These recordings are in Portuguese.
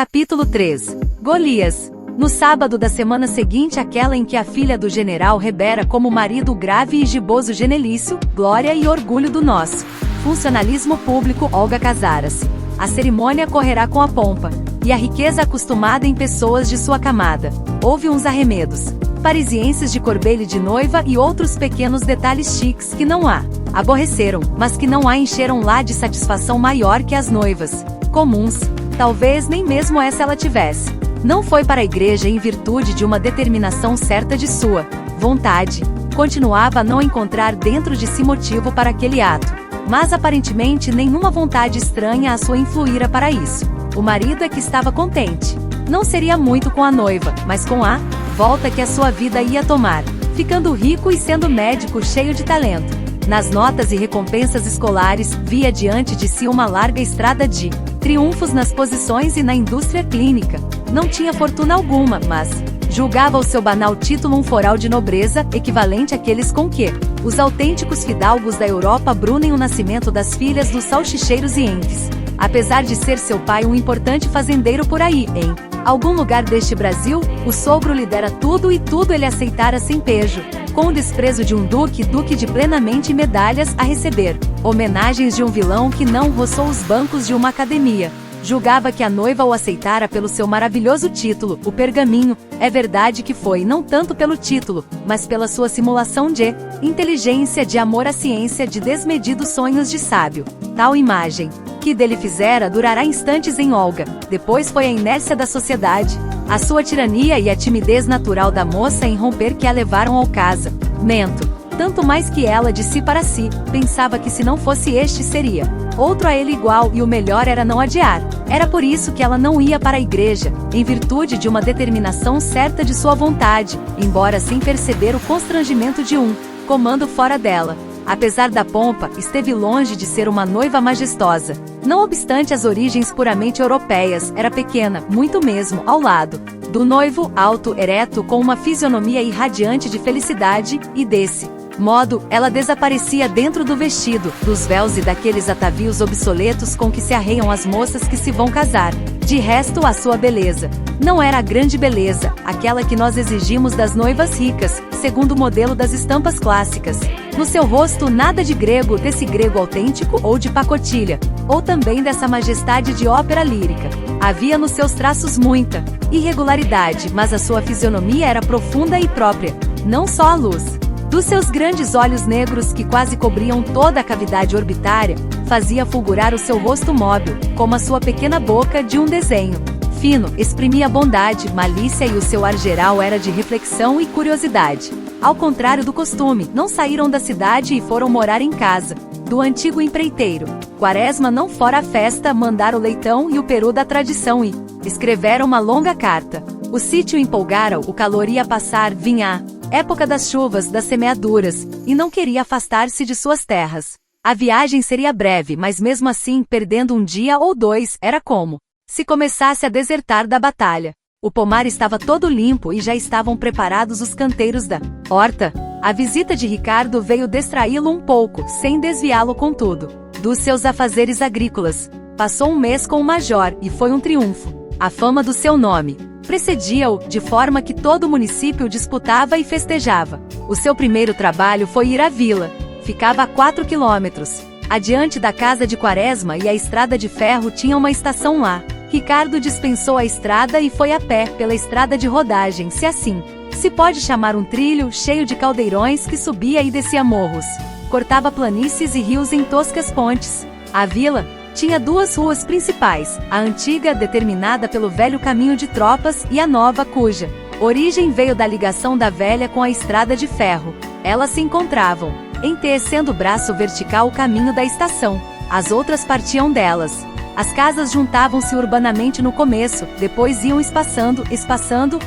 Capítulo 3. Golias. No sábado da semana seguinte àquela em que a filha do general rebera como marido grave e giboso genelício, glória e orgulho do nosso funcionalismo público, Olga casara-se. A cerimônia correrá com a pompa e a riqueza acostumada em pessoas de sua camada. Houve uns arremedos parisienses de corbeille de noiva e outros pequenos detalhes chiques que não a aborreceram, mas que não a encheram lá de satisfação maior que as noivas comuns. Talvez nem mesmo essa ela tivesse. Não foi para a igreja em virtude de uma determinação certa de sua vontade. Continuava a não encontrar dentro de si motivo para aquele ato. Mas aparentemente nenhuma vontade estranha a sua influíra para isso. O marido é que estava contente. Não seria muito com a noiva, mas com a volta que a sua vida ia tomar. Ficando rico e sendo médico cheio de talento. Nas notas e recompensas escolares, via diante de si uma larga estrada de triunfos nas posições e na indústria clínica. Não tinha fortuna alguma, mas julgava o seu banal título um foral de nobreza, equivalente àqueles com que os autênticos fidalgos da Europa brunem o nascimento das filhas dos salchicheiros e entes. Apesar de ser seu pai um importante fazendeiro por aí, em algum lugar deste Brasil, o sogro lhe dera tudo e tudo ele aceitara sem pejo, com o desprezo de um duque de plenamente medalhas a receber, homenagens de um vilão que não roçou os bancos de uma academia. Julgava que a noiva o aceitara pelo seu maravilhoso título, o pergaminho. É verdade que foi não tanto pelo título, mas pela sua simulação de inteligência, de amor à ciência, de desmedidos sonhos de sábio. Tal imagem que dele fizera durará instantes em Olga. Depois foi a inércia da sociedade, a sua tirania e a timidez natural da moça em romper que a levaram ao casamento. Tanto mais que ela, de si para si, pensava que se não fosse este seria outro a ele igual e o melhor era não adiar. Era por isso que ela não ia para a igreja, em virtude de uma determinação certa de sua vontade, embora sem perceber o constrangimento de um comando fora dela. Apesar da pompa, esteve longe de ser uma noiva majestosa. Não obstante as origens puramente europeias, era pequena, muito mesmo, ao lado do noivo, alto, ereto, com uma fisionomia irradiante de felicidade, e desse modo, ela desaparecia dentro do vestido, dos véus e daqueles atavios obsoletos com que se arreiam as moças que se vão casar. De resto, a sua beleza não era a grande beleza, aquela que nós exigimos das noivas ricas, segundo o modelo das estampas clássicas. No seu rosto nada de grego, desse grego autêntico ou de pacotilha, ou também dessa majestade de ópera lírica. Havia nos seus traços muita irregularidade, mas a sua fisionomia era profunda e própria, não só a luz dos seus grandes olhos negros que quase cobriam toda a cavidade orbitária, fazia fulgurar o seu rosto móvel, como a sua pequena boca de um desenho fino, exprimia bondade, malícia e o seu ar geral era de reflexão e curiosidade. Ao contrário do costume, não saíram da cidade e foram morar em casa do antigo empreiteiro. Quaresma não fora à festa mandar o leitão e o peru da tradição e escreveram uma longa carta. O sítio empolgara-o, o calor ia passar, vinha a época das chuvas, das semeaduras, e não queria afastar-se de suas terras. A viagem seria breve, mas mesmo assim, perdendo um dia ou dois, era como se começasse a desertar da batalha. O pomar estava todo limpo e já estavam preparados os canteiros da horta. A visita de Ricardo veio distraí-lo um pouco, sem desviá-lo contudo dos seus afazeres agrícolas. Passou um mês com o major, e foi um triunfo. A fama do seu nome precedia-o, de forma que todo o município disputava e festejava. O seu primeiro trabalho foi ir à vila. Ficava a 4 quilômetros adiante da casa de Quaresma e a estrada de ferro tinha uma estação lá. Ricardo dispensou a estrada e foi a pé pela estrada de rodagem, se assim se pode chamar um trilho, cheio de caldeirões que subia e descia morros. Cortava planícies e rios em toscas pontes. A vila tinha duas ruas principais, a antiga, determinada pelo velho caminho de tropas, e a nova, cuja origem veio da ligação da velha com a estrada de ferro. Elas se encontravam, enteecendo o braço vertical o caminho da estação. As outras partiam delas. As casas juntavam-se urbanamente no começo, depois iam espaçando,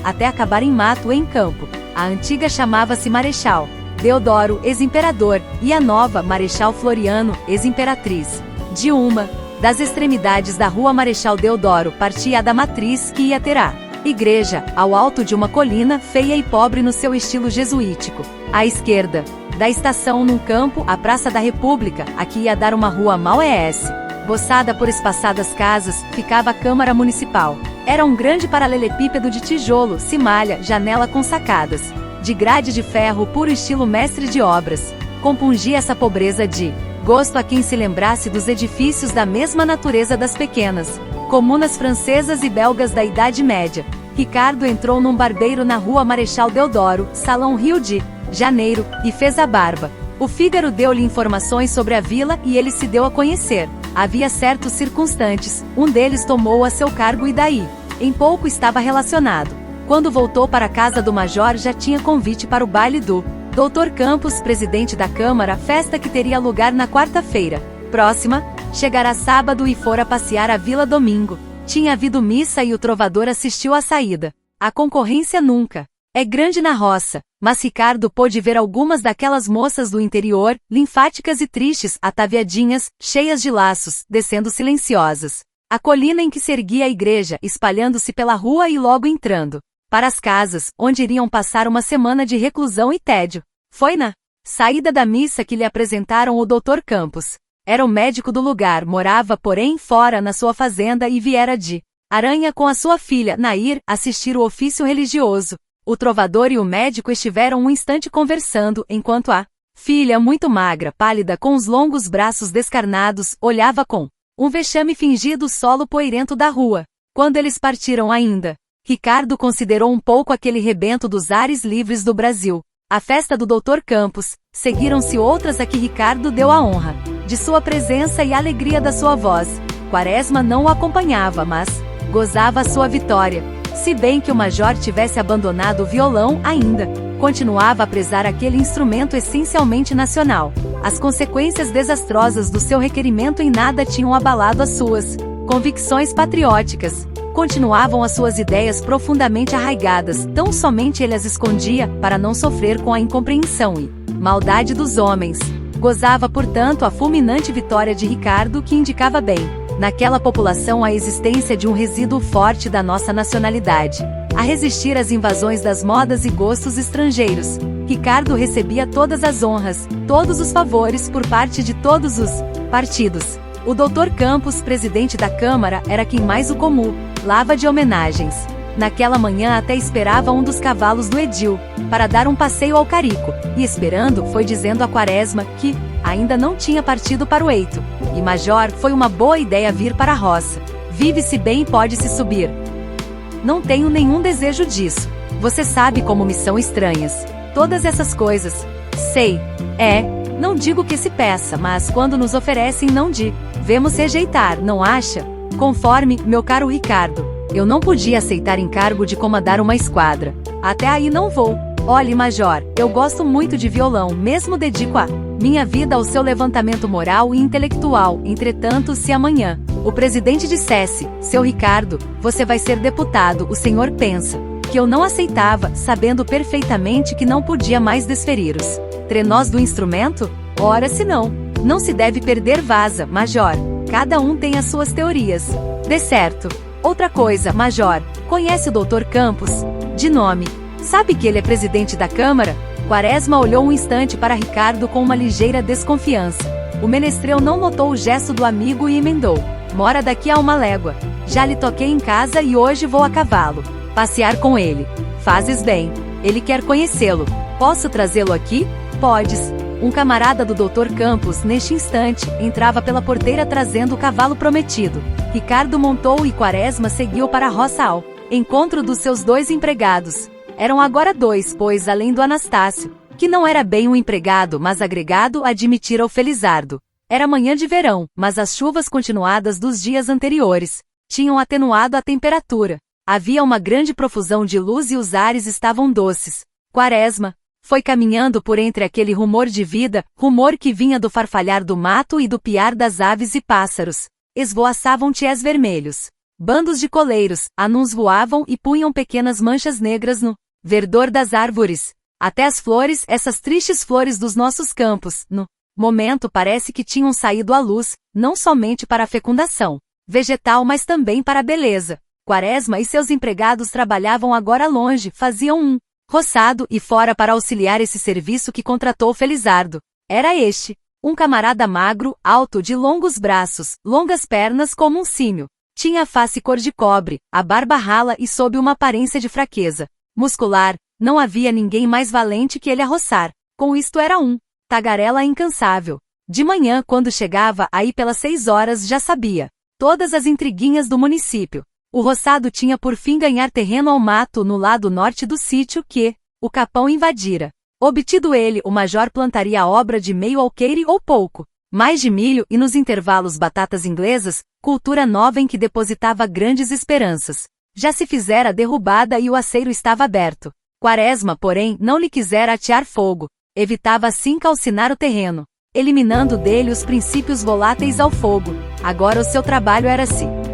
até acabar em mato e em campo. A antiga chamava-se Marechal Deodoro, ex-imperador, e a nova, Marechal Floriano, ex-imperatriz. De uma das extremidades da rua Marechal Deodoro partia a da matriz que ia ter a igreja, ao alto de uma colina, feia e pobre no seu estilo jesuítico. À esquerda da estação, num campo, a Praça da República, aqui ia dar uma rua mal boçada por espaçadas casas, ficava a Câmara Municipal. Era um grande paralelepípedo de tijolo, cimalha, janela com sacadas, de grade de ferro puro estilo mestre de obras. Compungia essa pobreza de gosto a quem se lembrasse dos edifícios da mesma natureza das pequenas comunas francesas e belgas da Idade Média. Ricardo entrou num barbeiro na rua Marechal Deodoro, Salão Rio de Janeiro, e fez a barba. O Fígaro deu-lhe informações sobre a vila e ele se deu a conhecer. Havia certos circunstantes, um deles tomou a seu cargo e daí, em pouco estava relacionado. Quando voltou para a casa do Major já tinha convite para o baile do Dr. Campos, presidente da Câmara, festa que teria lugar na quarta-feira próxima. Chegara sábado e fora passear a vila domingo. Tinha havido missa e o trovador assistiu à saída. A concorrência nunca é grande na roça, mas Ricardo pôde ver algumas daquelas moças do interior, linfáticas e tristes, ataviadinhas, cheias de laços, descendo silenciosas a colina em que se erguia a igreja, espalhando-se pela rua e logo entrando para as casas, onde iriam passar uma semana de reclusão e tédio. Foi na saída da missa que lhe apresentaram o Dr. Campos. Era o médico do lugar, morava porém fora na sua fazenda e viera de Aranha com a sua filha, Nair, assistir o ofício religioso. O trovador e o médico estiveram um instante conversando, enquanto a filha, muito magra, pálida, com os longos braços descarnados, olhava com um vexame fingido o solo poeirento da rua. Quando eles partiram ainda, Ricardo considerou um pouco aquele rebento dos ares livres do Brasil. A festa do Dr. Campos, seguiram-se outras a que Ricardo deu a honra de sua presença e a alegria da sua voz. Quaresma não o acompanhava, mas gozava a sua vitória. Se bem que o Major tivesse abandonado o violão ainda, continuava a prezar aquele instrumento essencialmente nacional. As consequências desastrosas do seu requerimento em nada tinham abalado as suas convicções patrióticas. Continuavam as suas ideias profundamente arraigadas, tão somente ele as escondia, para não sofrer com a incompreensão e maldade dos homens. Gozava, portanto, a fulminante vitória de Ricardo que indicava bem, naquela população, a existência de um resíduo forte da nossa nacionalidade, a resistir às invasões das modas e gostos estrangeiros. Ricardo recebia todas as honras, todos os favores por parte de todos os partidos. O Dr. Campos, presidente da Câmara, era quem mais o comulava de homenagens. Naquela manhã até esperava um dos cavalos do edil, para dar um passeio ao Carico, e esperando foi dizendo a Quaresma que ainda não tinha partido para o eito. E Major, foi uma boa ideia vir para a roça. Vive-se bem e pode-se subir. Não tenho nenhum desejo disso. Você sabe como me são estranhas todas essas coisas. Sei. Não digo que se peça, mas quando nos oferecem não devemos rejeitar, não acha? Conforme, meu caro Ricardo, eu não podia aceitar encargo de comandar uma esquadra. Até aí não vou. Olhe, Major, eu gosto muito de violão, mesmo dedico a minha vida ao seu levantamento moral e intelectual. Entretanto, se amanhã o presidente dissesse, seu Ricardo, você vai ser deputado, o senhor pensa que eu não aceitava, sabendo perfeitamente que não podia mais desferir os trenós do instrumento? Ora, se não se deve perder vaza, Major. Cada um tem as suas teorias. De certo. Outra coisa, Major, conhece o Dr. Campos? De nome. Sabe que ele é presidente da Câmara? Quaresma olhou um instante para Ricardo com uma ligeira desconfiança. O menestrel não notou o gesto do amigo e emendou. Mora daqui a 1 légua. Já lhe toquei em casa e hoje vou a cavalo passear com ele. Fazes bem. Ele quer conhecê-lo. Posso trazê-lo aqui? Podes. Um camarada do Dr. Campos, neste instante, entrava pela porteira trazendo o cavalo prometido. Ricardo montou e Quaresma seguiu para a roça ao encontro dos seus 2 empregados. Eram agora 2, pois além do Anastácio, que não era bem um empregado, mas agregado, admitira o Felizardo. Era manhã de verão, mas as chuvas continuadas dos dias anteriores tinham atenuado a temperatura. Havia uma grande profusão de luz e os ares estavam doces. Quaresma foi caminhando por entre aquele rumor de vida, rumor que vinha do farfalhar do mato e do piar das aves e pássaros. Esvoaçavam tiés vermelhos. Bandos de coleiros, anuns voavam e punham pequenas manchas negras no verdor das árvores. Até as flores, essas tristes flores dos nossos campos, no momento parece que tinham saído à luz, não somente para a fecundação vegetal, mas também para a beleza. Quaresma e seus empregados trabalhavam agora longe, faziam um roçado e fora para auxiliar esse serviço que contratou Felizardo. Era este, um camarada magro, alto, de longos braços, longas pernas como um símio. Tinha a face cor de cobre, a barba rala e sob uma aparência de fraqueza muscular. Não havia ninguém mais valente que ele a roçar. Com isto era um tagarela incansável. De manhã, quando chegava aí pelas 6 horas, já sabia todas as intriguinhas do município. O roçado tinha por fim ganhar terreno ao mato no lado norte do sítio que o capão invadira. Obtido ele, o major plantaria a obra de meio alqueire ou pouco mais de milho e nos intervalos batatas inglesas, cultura nova em que depositava grandes esperanças. Já se fizera derrubada e o aceiro estava aberto. Quaresma, porém, não lhe quisera atear fogo. Evitava assim calcinar o terreno, eliminando dele os princípios voláteis ao fogo. Agora o seu trabalho era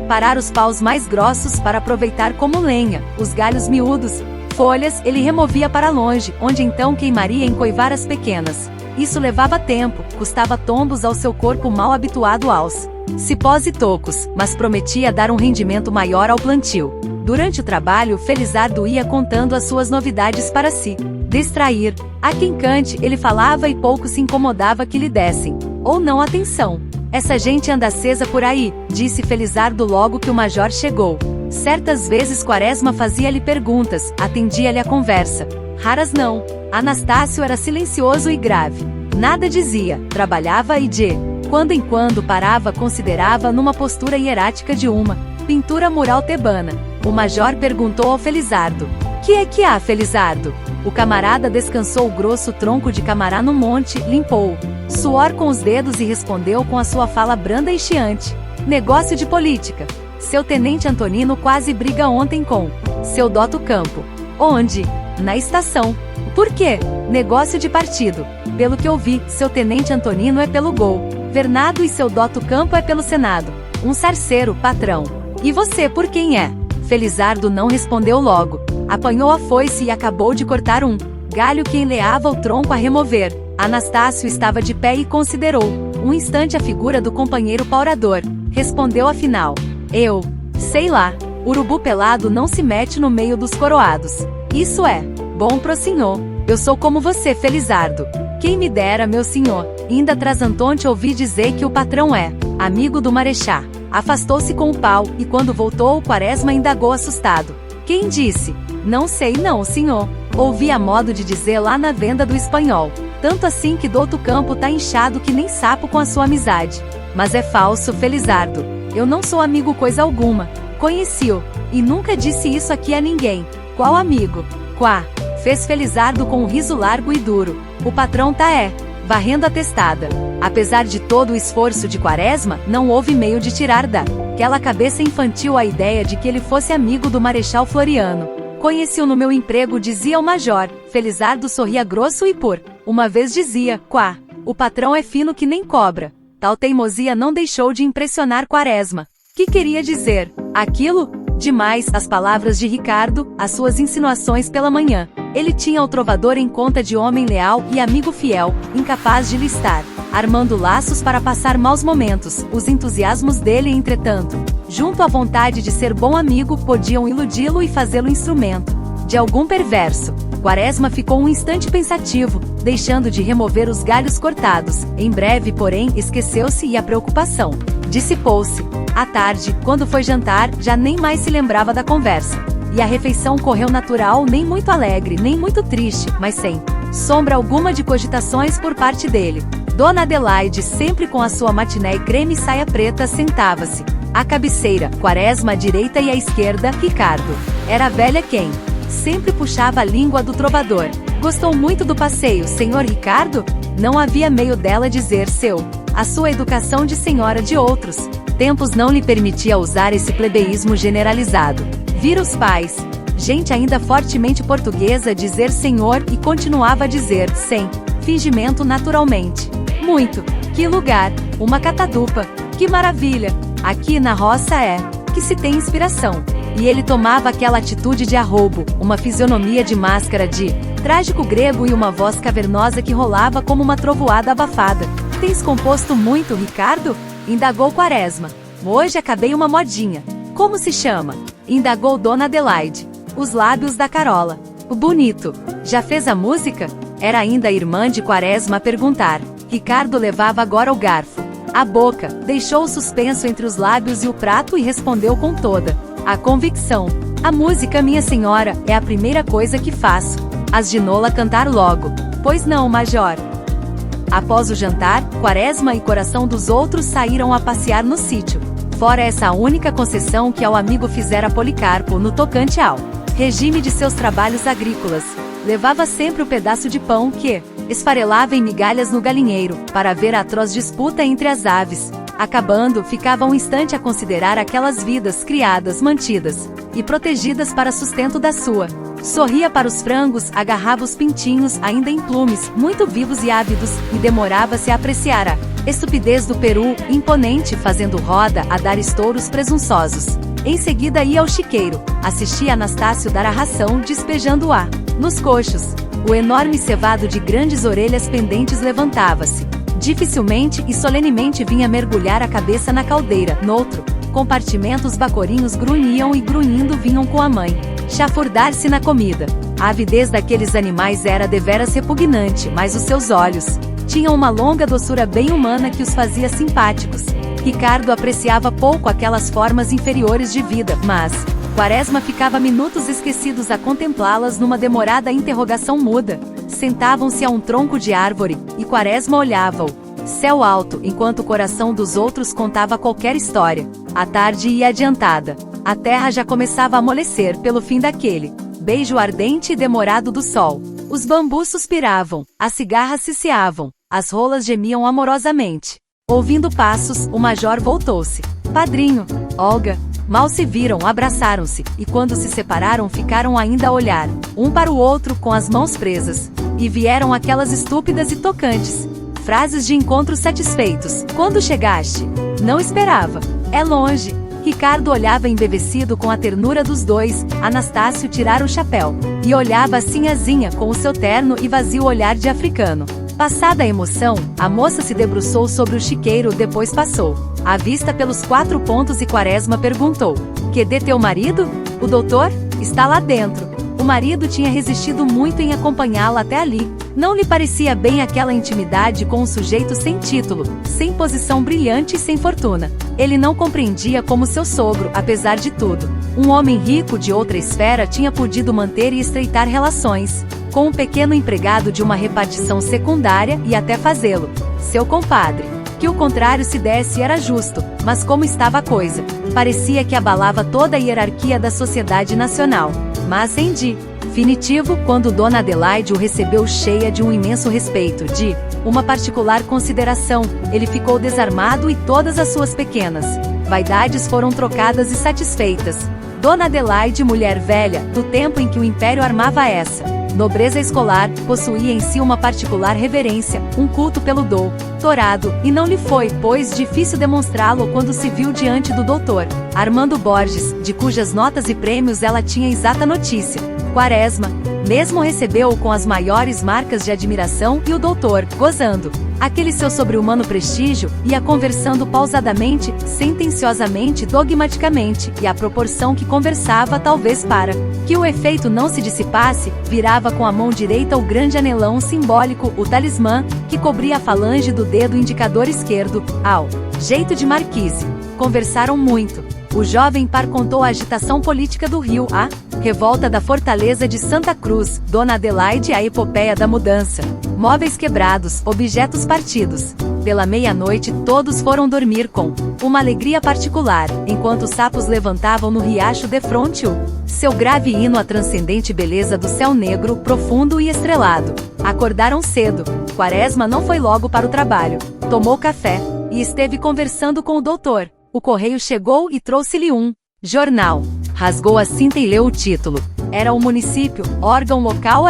parar os paus mais grossos para aproveitar como lenha, os galhos miúdos, folhas ele removia para longe, onde então queimaria em coivaras pequenas. Isso levava tempo, custava tombos ao seu corpo mal habituado aos cipós e tocos, mas prometia dar um rendimento maior ao plantio. Durante o trabalho, Felizardo ia contando as suas novidades para se distrair. A quem cante, ele falava e pouco se incomodava que lhe dessem, ou não, atenção. Essa gente anda acesa por aí, disse Felizardo logo que o major chegou. Certas vezes Quaresma fazia-lhe perguntas, atendia-lhe a conversa. Raras não. Anastácio era silencioso e grave. Nada dizia, trabalhava e de quando em quando parava, considerava numa postura hierática de uma pintura mural tebana. O major perguntou ao Felizardo: "Que é que há, Felizardo?" O camarada descansou o grosso tronco de camará no monte, limpou suor com os dedos e respondeu com a sua fala branda e chiante: "Negócio de política. Seu tenente Antonino quase briga ontem com seu Dotto Campo." "Onde?" "Na estação." "Por quê?" "Negócio de partido. Pelo que eu vi, seu tenente Antonino é pelo Gol. Vernado e seu Dotto Campo é pelo Senado. Um sarceiro, patrão." "E você por quem é?" Felizardo não respondeu logo. Apanhou a foice e acabou de cortar um galho que enleava o tronco a remover. Anastácio estava de pé e considerou um instante a figura do companheiro paurador. Respondeu afinal: "Eu sei lá. Urubu pelado não se mete no meio dos coroados." "Isso é bom pro senhor. Eu sou como você, Felizardo." "Quem me dera, meu senhor." Ainda tras Antonte ouvi dizer que o patrão é amigo do marechá. Afastou-se com o pau, e quando voltou o Quaresma indagou assustado: "Quem disse?" "Não sei não, senhor. Ouvi a modo de dizer lá na venda do Espanhol. Tanto assim que Dotto Campo tá inchado que nem sapo com a sua amizade." "Mas é falso, Felizardo. Eu não sou amigo coisa alguma. Conheci-o, e nunca disse isso aqui a ninguém." "Qual amigo?" "Quá?" Fez Felizardo com um riso largo e duro. "O patrão tá varrendo a testada." Apesar de todo o esforço de Quaresma, não houve meio de tirar daquela cabeça infantil a ideia de que ele fosse amigo do Marechal Floriano. "Conheci-o no meu emprego", dizia o major. Felizardo sorria grosso e por uma vez dizia: "Quá, o patrão é fino que nem cobra." Tal teimosia não deixou de impressionar Quaresma. Que queria dizer aquilo? Demais as palavras de Ricardo, as suas insinuações pela manhã. Ele tinha o trovador em conta de homem leal e amigo fiel, incapaz de lhe estar armando laços para passar maus momentos. Os entusiasmos dele, entretanto, junto à vontade de ser bom amigo, podiam iludi-lo e fazê-lo instrumento de algum perverso. Quaresma ficou um instante pensativo, deixando de remover os galhos cortados. Em breve, porém, esqueceu-se e a preocupação dissipou-se. À tarde, quando foi jantar, já nem mais se lembrava da conversa. E a refeição correu natural, nem muito alegre, nem muito triste, mas sem sombra alguma de cogitações por parte dele. Dona Adelaide, sempre com a sua matiné creme e saia preta, sentava-se à cabeceira, Quaresma à direita e à esquerda, Ricardo. Era a velha quem sempre puxava a língua do trovador. "Gostou muito do passeio, senhor Ricardo?" Não havia meio dela dizer a sua educação de senhora de outros tempos não lhe permitia usar esse plebeísmo generalizado. Vira os pais, gente ainda fortemente portuguesa, dizer senhor e continuava a dizer, sem fingimento, naturalmente: "Muito. Que lugar. Uma catadupa. Que maravilha. Aqui na roça é que se tem inspiração." E ele tomava aquela atitude de arrobo, uma fisionomia de máscara de trágico grego e uma voz cavernosa que rolava como uma trovoada abafada. "Tens composto muito, Ricardo?" indagou Quaresma. "Hoje acabei uma modinha." "Como se chama?" indagou Dona Adelaide. "Os Lábios da Carola." "Bonito. Já fez a música?" Era ainda a irmã de Quaresma a perguntar. Ricardo levava agora o garfo a boca, deixou o suspenso entre os lábios e o prato e respondeu com toda a convicção: a música, minha senhora, é a primeira coisa que faço. As de Nola cantar logo. Pois não, major. Após o jantar, Quaresma e Coração dos Outros saíram a passear no sítio. Fora essa única concessão que ao amigo fizera Policarpo no tocante ao regime de seus trabalhos agrícolas. Levava sempre o pedaço de pão que esfarelava em migalhas no galinheiro, para ver a atroz disputa entre as aves. Acabando, ficava um instante a considerar aquelas vidas criadas, mantidas e protegidas para sustento da sua. Sorria para os frangos, agarrava os pintinhos, ainda em plumes, muito vivos e ávidos, e demorava-se a apreciar a estupidez do peru, imponente, fazendo roda, a dar estouros presunçosos. Em seguida ia ao chiqueiro, assistia Anastácio dar a ração, despejando-a nos coxos. O enorme cevado de grandes orelhas pendentes levantava-se dificilmente e solenemente vinha mergulhar a cabeça na caldeira. Noutro compartimento os bacorinhos grunhiam e grunhindo vinham com a mãe chafurdar-se na comida. A avidez daqueles animais era deveras repugnante, mas os seus olhos tinham uma longa doçura bem humana que os fazia simpáticos. Ricardo apreciava pouco aquelas formas inferiores de vida, mas Quaresma ficava minutos esquecidos a contemplá-las numa demorada interrogação muda. Sentavam-se a um tronco de árvore, e Quaresma olhava-o céu alto, enquanto o Coração dos Outros contava qualquer história. A tarde ia adiantada. A terra já começava a amolecer pelo fim daquele beijo ardente e demorado do sol. Os bambus suspiravam, as cigarras ciciavam, as rolas gemiam amorosamente. Ouvindo passos, o major voltou-se. Padrinho, Olga. Mal se viram, abraçaram-se, e quando se separaram ficaram ainda a olhar, um para o outro com as mãos presas. E vieram aquelas estúpidas e tocantes frases de encontros satisfeitos. Quando chegaste? Não esperava. É longe. Ricardo olhava embevecido com a ternura dos dois. Anastácio tirara o chapéu e olhava a sinhazinha com o seu terno e vazio olhar de africano. Passada a emoção, a moça se debruçou sobre o chiqueiro, depois passou a vista pelos 4 pontos e Quaresma perguntou: que de teu marido? O doutor? Está lá dentro. O marido tinha resistido muito em acompanhá-la até ali. Não lhe parecia bem aquela intimidade com um sujeito sem título, sem posição brilhante e sem fortuna. Ele não compreendia como seu sogro, apesar de tudo, um homem rico de outra esfera, tinha podido manter e estreitar relações com um pequeno empregado de uma repartição secundária e até fazê-lo seu compadre. Que o contrário se desse era justo, mas como estava a coisa, parecia que abalava toda a hierarquia da sociedade nacional. Mas em definitivo, quando Dona Adelaide o recebeu cheia de um imenso respeito, de uma particular consideração, ele ficou desarmado e todas as suas pequenas vaidades foram trocadas e satisfeitas. Dona Adelaide, mulher velha, do tempo em que o Império armava essa nobreza escolar, possuía em si uma particular reverência, um culto pelo doutorado, e não lhe foi, pois, difícil demonstrá-lo quando se viu diante do doutor Armando Borges, de cujas notas e prêmios ela tinha exata notícia. Quaresma mesmo recebeu-o com as maiores marcas de admiração e o doutor, gozando aquele seu sobre-humano prestígio, ia conversando pausadamente, sentenciosamente, dogmaticamente, e à proporção que conversava, talvez para que o efeito não se dissipasse, virava com a mão direita o grande anelão simbólico, o talismã, que cobria a falange do dedo indicador esquerdo, ao jeito de marquise. Conversaram muito. O jovem par contou a agitação política do Rio, a revolta da fortaleza de Santa Cruz, Dona Adelaide a epopeia da mudança, móveis quebrados, objetos partidos. Pela meia-noite todos foram dormir com uma alegria particular, enquanto os sapos levantavam no riacho defronte o seu grave hino à transcendente beleza do céu negro, profundo e estrelado. Acordaram cedo. Quaresma não foi logo para o trabalho. Tomou café e esteve conversando com o doutor. O correio chegou e trouxe-lhe um jornal. Rasgou a cinta e leu o título. Era o Município, órgão local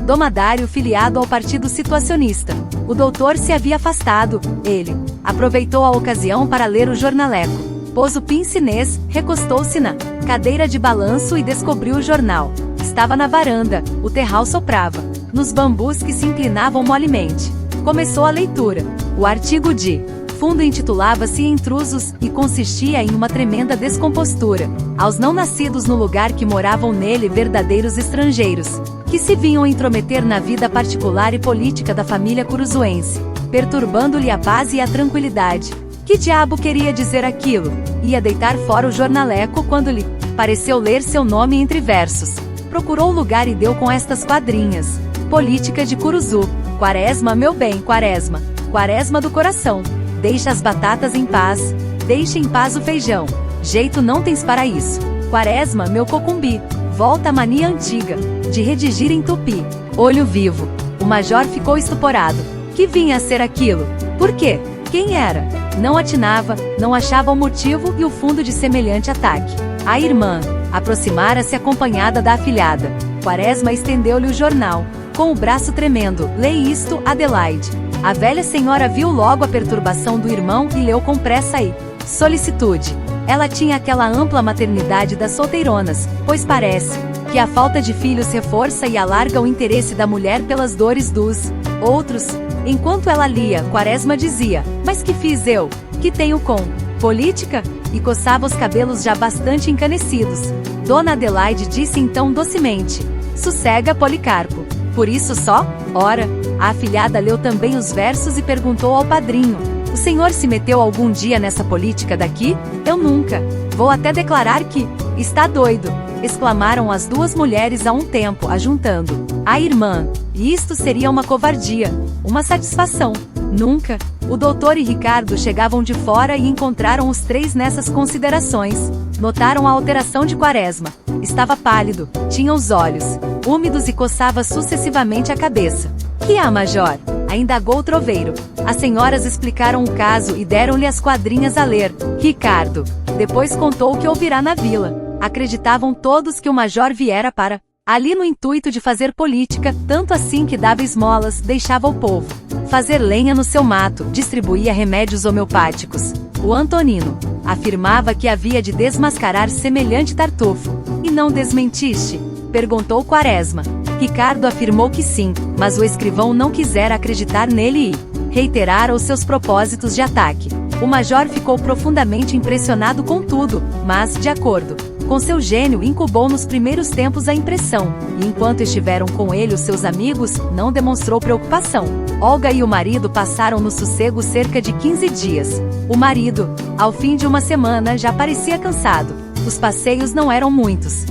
domadário filiado ao Partido Situacionista. O doutor se havia afastado. Ele aproveitou a ocasião para ler o jornaleco. Pôs o pince-nez, recostou-se na cadeira de balanço e descobriu o jornal. Estava na varanda, o terral soprava nos bambus que se inclinavam molemente. Começou a leitura. O artigo de fundo intitulava-se Intrusos, e consistia em uma tremenda descompostura aos não nascidos no lugar que moravam nele verdadeiros estrangeiros, que se vinham intrometer na vida particular e política da família curuzuense. perturbando-lhe a paz e a tranquilidade. Que diabo queria dizer aquilo? Ia deitar fora o jornaleco quando lhe pareceu ler seu nome entre versos. Procurou lugar e deu com estas quadrinhas. Política de Curuzu. Quaresma, meu bem, Quaresma. Quaresma do coração. Deixa as batatas em paz. Deixa em paz o feijão. Jeito não tens para isso. Quaresma, meu cocumbi. Volta à mania antiga, de redigir em tupi. Olho vivo. O major ficou estuporado. Que vinha a ser aquilo? Por quê? Quem era? Não atinava, não achava o motivo e o fundo de semelhante ataque. A irmã aproximara-se acompanhada da afilhada. Quaresma estendeu-lhe o jornal, com o braço tremendo. Lê isto, Adelaide. A velha senhora viu logo a perturbação do irmão e leu com pressa e solicitude. Ela tinha aquela ampla maternidade das solteironas, pois parece que a falta de filhos reforça e alarga o interesse da mulher pelas dores dos outros. Enquanto ela lia, Quaresma dizia: mas que fiz eu? Que tenho com política? E coçava os cabelos já bastante encanecidos. Dona Adelaide disse então docemente: sossega, Policarpo. Por isso só? Ora, a afilhada leu também os versos e perguntou ao padrinho: o senhor se meteu algum dia nessa política daqui? Eu nunca. Vou até declarar que está doido, exclamaram as duas mulheres a um tempo, ajuntando. A irmã: e isto seria uma covardia, uma satisfação. Nunca. O doutor e Ricardo chegavam de fora e encontraram os três nessas considerações. Notaram a alteração de Quaresma. Estava pálido, tinha os olhos úmidos e coçava sucessivamente a cabeça. Que há, major? Indagou o troveiro. As senhoras explicaram o caso e deram-lhe as quadrinhas a ler. Ricardo depois contou o que ouvirá na vila. Acreditavam todos que o major viera para ali no intuito de fazer política, tanto assim que dava esmolas, deixava o povo fazer lenha no seu mato, distribuía remédios homeopáticos. O Antonino afirmava que havia de desmascarar semelhante tartufo. E não desmentiste? Perguntou Quaresma. Ricardo afirmou que sim, mas o escrivão não quisera acreditar nele e reiterara os seus propósitos de ataque. O major ficou profundamente impressionado com tudo, mas, de acordo com seu gênio, incubou nos primeiros tempos a impressão, e enquanto estiveram com ele os seus amigos, não demonstrou preocupação. Olga e o marido passaram no sossego cerca de 15 dias. O marido, ao fim de uma semana, já parecia cansado. Os passeios não eram muitos.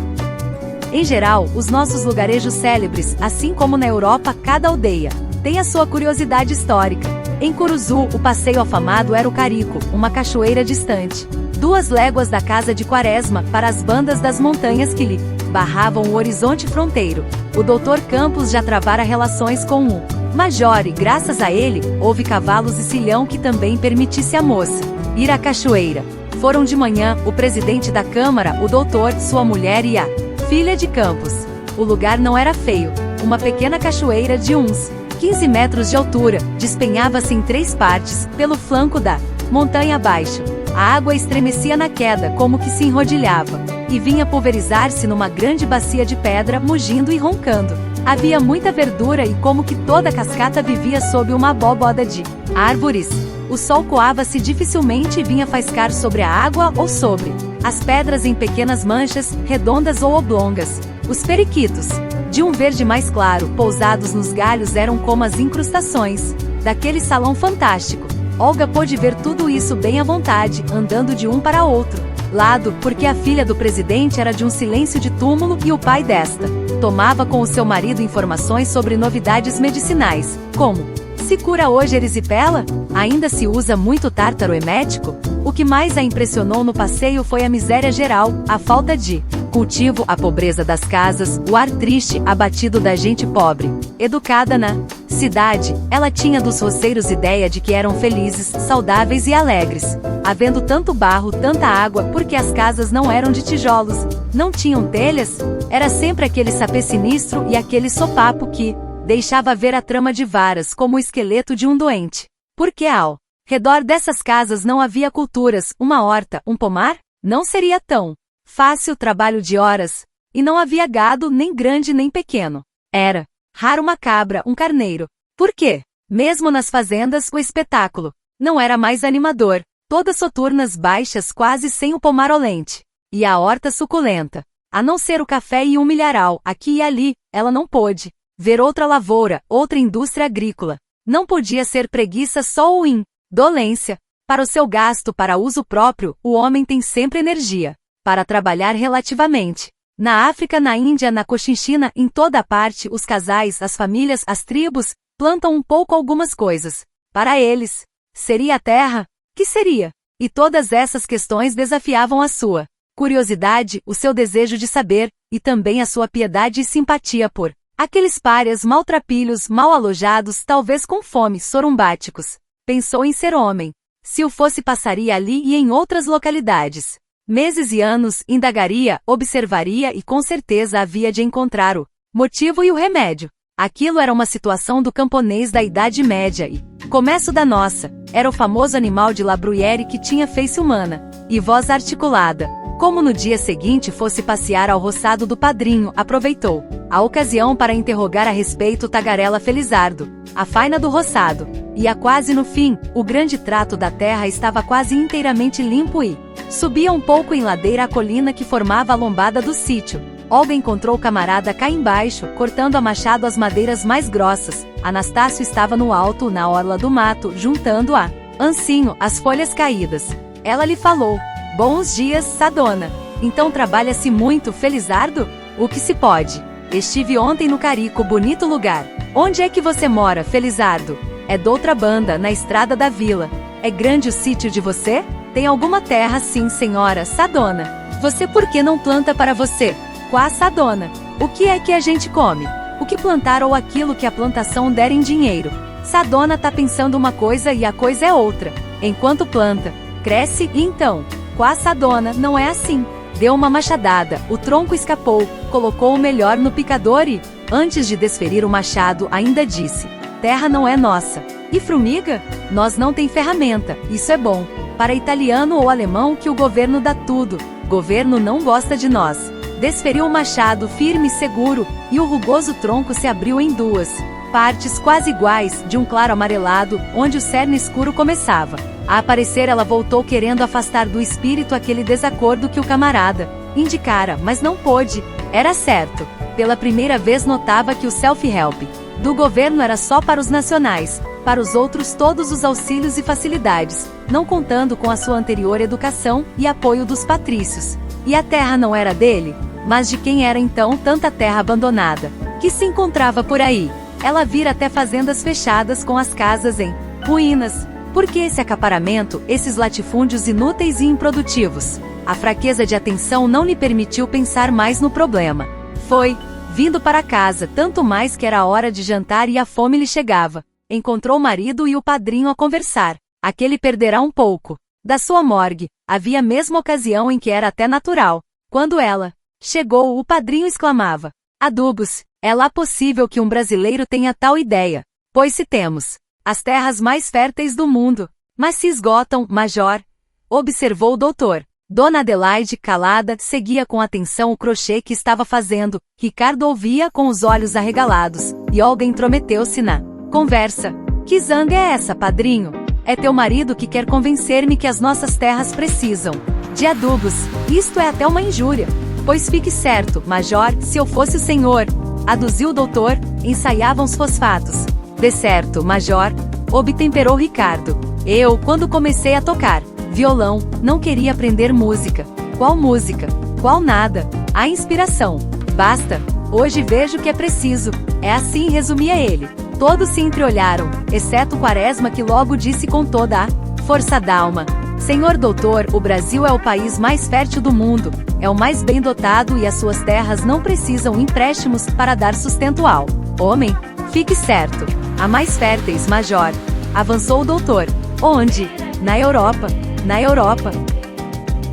Em geral, os nossos lugarejos célebres, assim como na Europa, cada aldeia tem a sua curiosidade histórica. Em Curuzu, o passeio afamado era o Carico, uma cachoeira distante 2 léguas da casa de Quaresma, para as bandas das montanhas que lhe barravam o horizonte fronteiro. O doutor Campos já travara relações com o major e, graças a ele, houve cavalos e cilhão que também permitisse à moça ir à cachoeira. Foram de manhã, o presidente da Câmara, o doutor, sua mulher e a filha de Campos. O lugar não era feio. Uma pequena cachoeira de uns 15 metros de altura, despenhava-se em 3 partes, pelo flanco da montanha abaixo. A água estremecia na queda, como que se enrodilhava, e vinha pulverizar-se numa grande bacia de pedra, mugindo e roncando. Havia muita verdura e como que toda a cascata vivia sob uma abóboda de árvores. O sol coava-se dificilmente e vinha faiscar sobre a água ou sobre as pedras em pequenas manchas, redondas ou oblongas. Os periquitos, de um verde mais claro, pousados nos galhos, eram como as incrustações daquele salão fantástico. Olga pôde ver tudo isso bem à vontade, andando de um para outro lado, porque a filha do presidente era de um silêncio de túmulo e o pai desta tomava com o seu marido informações sobre novidades medicinais, como: se cura hoje erisipela? Ainda se usa muito tártaro emético? O que mais a impressionou no passeio foi a miséria geral, a falta de cultivo, a pobreza das casas, o ar triste, abatido da gente pobre. Educada na cidade, ela tinha dos roceiros ideia de que eram felizes, saudáveis e alegres. Havendo tanto barro, tanta água, porque as casas não eram de tijolos, não tinham telhas, era sempre aquele sapê sinistro e aquele sopapo que deixava ver a trama de varas como o esqueleto de um doente. Porque ao redor dessas casas não havia culturas, uma horta, um pomar? Não seria tão fácil trabalho de horas. E não havia gado, nem grande nem pequeno. Era raro uma cabra, um carneiro. Por quê? Mesmo nas fazendas, o espetáculo não era mais animador. Todas soturnas baixas, quase sem o pomar olente. E a horta suculenta. A não ser o café e um milharal, aqui e ali, ela não pôde ver outra lavoura, outra indústria agrícola. Não podia ser preguiça só ou indolência. Para o seu gasto para uso próprio, o homem tem sempre energia para trabalhar relativamente. Na África, na Índia, na Cochinchina, em toda parte, os casais, as famílias, as tribos, plantam um pouco algumas coisas. Para eles, seria a terra? Que seria? E todas essas questões desafiavam a sua curiosidade, o seu desejo de saber, e também a sua piedade e simpatia por aqueles párias maltrapilhos, mal alojados, talvez com fome, sorumbáticos. Pensou em ser homem. Se o fosse, passaria ali e em outras localidades. Meses e anos, indagaria, observaria e com certeza havia de encontrar o motivo e o remédio. Aquilo era uma situação do camponês da Idade Média e começo da nossa. Era o famoso animal de La Bruyère que tinha face humana e voz articulada. Como no dia seguinte fosse passear ao roçado do padrinho, aproveitou a ocasião para interrogar a respeito Tagarela Felizardo, a faina do roçado. Ia quase no fim, o grande trato da terra estava quase inteiramente limpo e subia um pouco em ladeira a colina que formava a lombada do sítio. Olga encontrou o camarada cá embaixo, cortando a machado as madeiras mais grossas. Anastácio estava no alto, na orla do mato, juntando a ancinho as folhas caídas. Ela lhe falou: "Bons dias, Sadona. Então trabalha-se muito, Felizardo?" "O que se pode. Estive ontem no Carico, bonito lugar." "Onde é que você mora, Felizardo?" "É doutra banda, na estrada da vila." "É grande o sítio de você?" "Tem alguma terra, sim, senhora, Sadona." "Você por que não planta para você?" "Quá, Sadona. O que é que a gente come? O que plantar ou aquilo que a plantação der em dinheiro?" Sadona tá pensando uma coisa e a coisa é outra. Enquanto planta, cresce e então... "Quá, Sadona, não é assim." Deu uma machadada, o tronco escapou, colocou o melhor no picador e, antes de desferir o machado, ainda disse: "Terra não é nossa." "E formiga?" "Nós não tem ferramenta, isso é bom. Para italiano ou alemão que o governo dá tudo. Governo não gosta de nós." Desferiu o machado firme e seguro, e o rugoso tronco se abriu em duas partes quase iguais, de um claro amarelado, onde o cerne escuro começava a aparecer. Ela voltou querendo afastar do espírito aquele desacordo que o camarada indicara, mas não pôde. Era certo. Pela primeira vez notava que o self-help do governo era só para os nacionais, para os outros todos os auxílios e facilidades, não contando com a sua anterior educação e apoio dos patrícios. E a terra não era dele? Mas de quem era então tanta terra abandonada, que se encontrava por aí? Ela vira até fazendas fechadas com as casas em ruínas. Por que esse acaparamento, esses latifúndios inúteis e improdutivos? A fraqueza de atenção não lhe permitiu pensar mais no problema. Foi vindo para casa, tanto mais que era a hora de jantar e a fome lhe chegava. Encontrou o marido e o padrinho a conversar. Aquele perderá um pouco da sua morgue. Havia mesmo ocasião em que era até natural. Quando ela chegou, o padrinho exclamava: "Adubos, é lá possível que um brasileiro tenha tal ideia? Pois se temos as terras mais férteis do mundo, mas se esgotam, major." Observou o doutor. Dona Adelaide, calada, seguia com atenção o crochê que estava fazendo. Ricardo ouvia com os olhos arregalados, e Olga intrometeu-se na conversa. "Que zanga é essa, padrinho? É teu marido que quer convencer-me que as nossas terras precisam de adubos. Isto é até uma injúria." "Pois fique certo, major, se eu fosse o senhor," aduziu o doutor, "ensaiavam os fosfatos." "De certo, major," obtemperou Ricardo. "Eu, quando comecei a tocar violão, não queria aprender música." "Qual música? Qual nada? A inspiração. Basta. Hoje vejo que é preciso." É assim, resumia ele. Todos se entreolharam, exceto Quaresma, que logo disse com toda a força d'alma: "Senhor doutor, o Brasil é o país mais fértil do mundo, é o mais bem dotado e as suas terras não precisam empréstimos para dar sustento ao homem." "Fique certo. Há mais férteis, major," avançou o doutor. "Onde?" "Na Europa." "Na Europa?"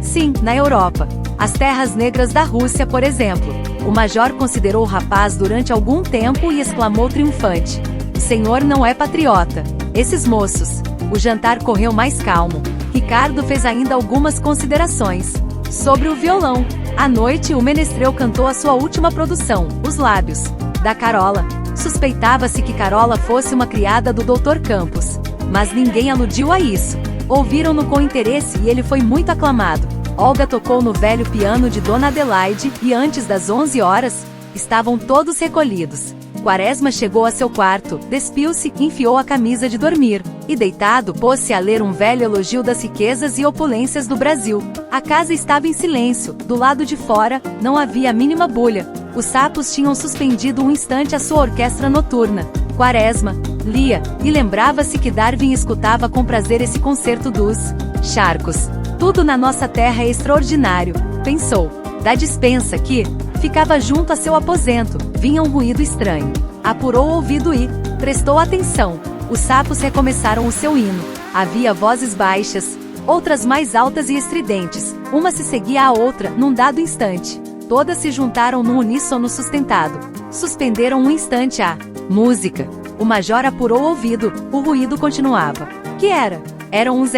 "Sim, na Europa. As terras negras da Rússia, por exemplo." O major considerou o rapaz durante algum tempo e exclamou triunfante: "O senhor não é patriota." Esses moços. O jantar correu mais calmo. Ricardo fez ainda algumas considerações sobre o violão. À noite, o menestrel cantou a sua última produção, Os Lábios da Carola. Suspeitava-se que Carola fosse uma criada do Dr. Campos, mas ninguém aludiu a isso. Ouviram-no com interesse e ele foi muito aclamado. Olga tocou no velho piano de Dona Adelaide e antes das 11 horas, estavam todos recolhidos. Quaresma chegou a seu quarto, despiu-se, enfiou a camisa de dormir, e deitado pôs-se a ler um velho elogio das riquezas e opulências do Brasil. A casa estava em silêncio, do lado de fora, não havia a mínima bulha. Os sapos tinham suspendido um instante a sua orquestra noturna. Quaresma lia, e lembrava-se que Darwin escutava com prazer esse concerto dos charcos. Tudo na nossa terra é extraordinário, pensou. Da despensa que ficava junto a seu aposento, vinha um ruído estranho. Apurou o ouvido e prestou atenção. Os sapos recomeçaram o seu hino. Havia vozes baixas, outras mais altas e estridentes. Uma se seguia à outra, num dado instante. Todas se juntaram num uníssono sustentado. Suspenderam um instante a música. O major apurou o ouvido, o ruído continuava. Que era? Eram uns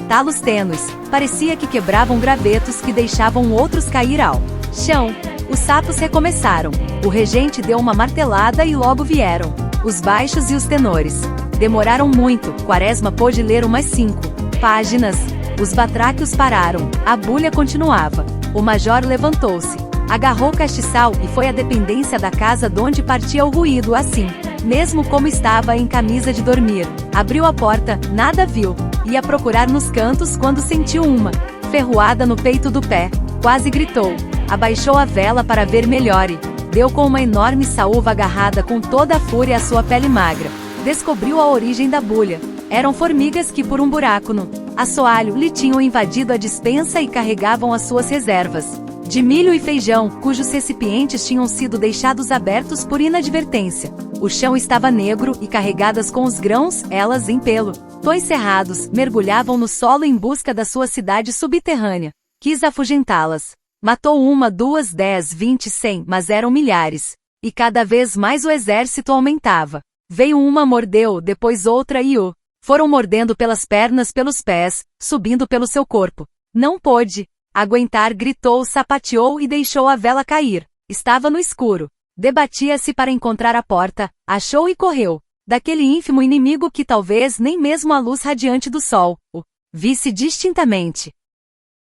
talos tênues, parecia que quebravam gravetos que deixavam outros cair ao chão. Os sapos recomeçaram. O regente deu uma martelada e logo vieram os baixos e os tenores. Demoraram muito, Quaresma pôde ler umas 5 páginas. Os batráquios pararam, a bulha continuava. O major levantou-se, agarrou o castiçal e foi à dependência da casa donde partia o ruído assim, mesmo como estava em camisa de dormir. Abriu a porta, nada viu. Ia procurar nos cantos quando sentiu uma ferroada no peito do pé. Quase gritou. Abaixou a vela para ver melhor e deu com uma enorme saúva agarrada com toda a fúria à sua pele magra. Descobriu a origem da bulha. Eram formigas que por um buraco no assoalho lhe tinham invadido a despensa e carregavam as suas reservas de milho e feijão, cujos recipientes tinham sido deixados abertos por inadvertência. O chão estava negro e carregadas com os grãos, elas em pelo. Tons cerrados, mergulhavam no solo em busca da sua cidade subterrânea. Quis afugentá-las. Matou 1, 2, 10, 20, 100, mas eram milhares. E cada vez mais o exército aumentava. Veio uma, mordeu, depois outra e foram mordendo pelas pernas, pelos pés, subindo pelo seu corpo. Não pôde aguentar, gritou, sapateou e deixou a vela cair. Estava no escuro. Debatia-se para encontrar a porta, achou e correu. Daquele ínfimo inimigo que talvez nem mesmo a luz radiante do sol o visse distintamente.